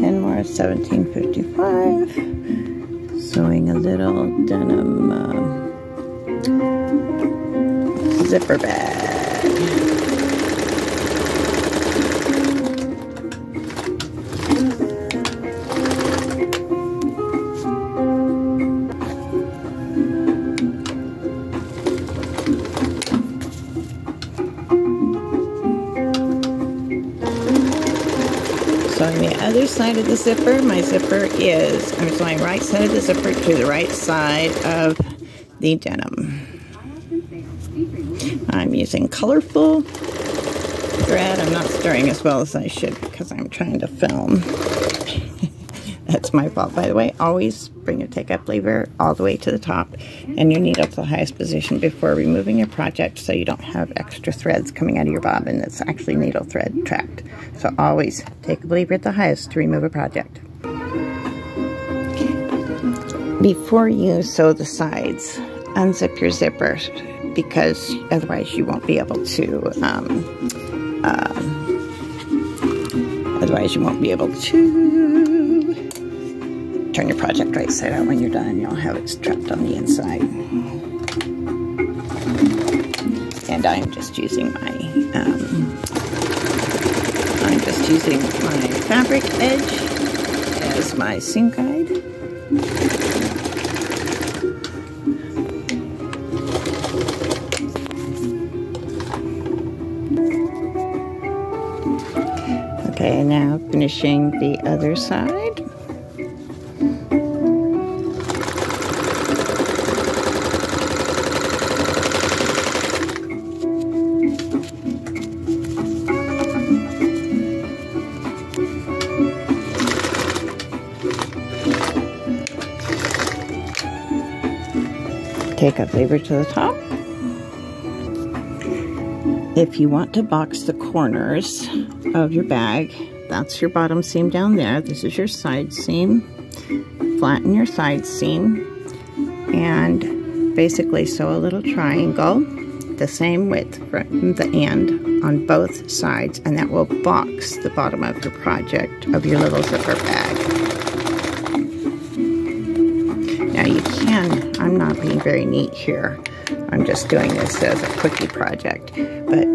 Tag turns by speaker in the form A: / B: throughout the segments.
A: Kenmore 1755, sewing a little denim zipper bag. Sewing the other side of the zipper. My zipper is, I'm sewing right side of the zipper to the right side of the denim. I'm using colorful thread. I'm not stirring as well as I should because I'm trying to film. That's my fault, by the way. Always bring your take-up lever all the way to the top and your needle to the highest position before removing your project so you don't have extra threads coming out of your bobbin that's actually needle thread trapped. So always take the lever at the highest to remove a project. Before you sew the sides, unzip your zipper because otherwise you won't be able to turn your project right side out when you're done. You'll have it strapped on the inside. And I'm just using my fabric edge as my seam guide. Okay, now finishing the other side. Take up lever to the top. If you want to box the corners of your bag, that's your bottom seam down there. This is your side seam. Flatten your side seam and basically sew a little triangle the same width from the end on both sides, and that will box the bottom of your project of your little zipper bag. Now you can, I'm not being very neat here. I'm just doing this as a quickie project, but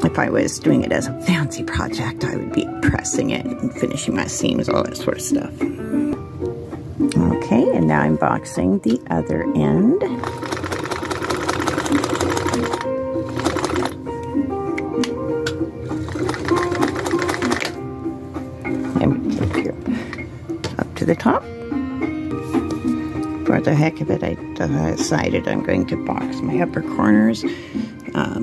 A: if I was doing it as a fancy project, I would be pressing it and finishing my seams, all that sort of stuff. Okay, and now I'm boxing the other end. And we take you up to the top. For the heck of it, I decided I'm going to box my upper corners. I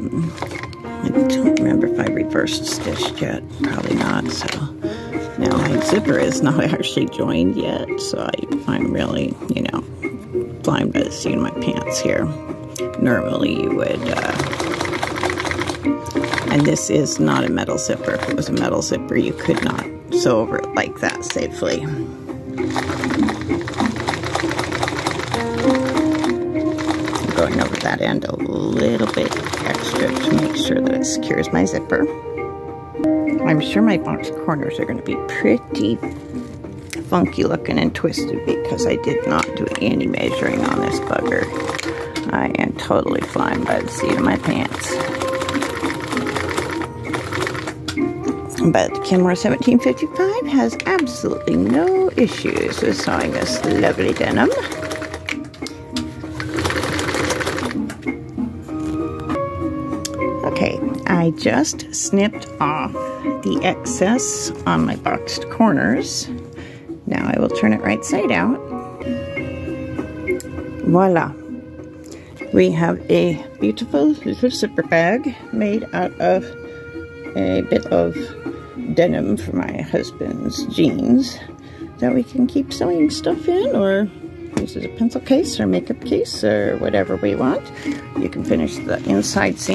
A: don't remember if I reversed stitched yet. Probably not. So now my zipper is not actually joined yet. So I'm really, you know, flying by the seat of my pants here. Normally you would, and this is not a metal zipper. If it was a metal zipper, you could not sew over it like that safely. Going over that end a little bit extra to make sure that it secures my zipper. I'm sure my box corners are going to be pretty funky looking and twisted because I did not do any measuring on this bugger. I am totally flying by the seat of my pants. But Kenmore 1755 has absolutely no issues with sewing this lovely denim. Okay, I just snipped off the excess on my boxed corners. Now I will turn it right side out. Voila! We have a beautiful little zipper bag made out of a bit of denim for my husband's jeans that we can keep sewing stuff in, or use as a pencil case or makeup case or whatever we want. You can finish the inside seam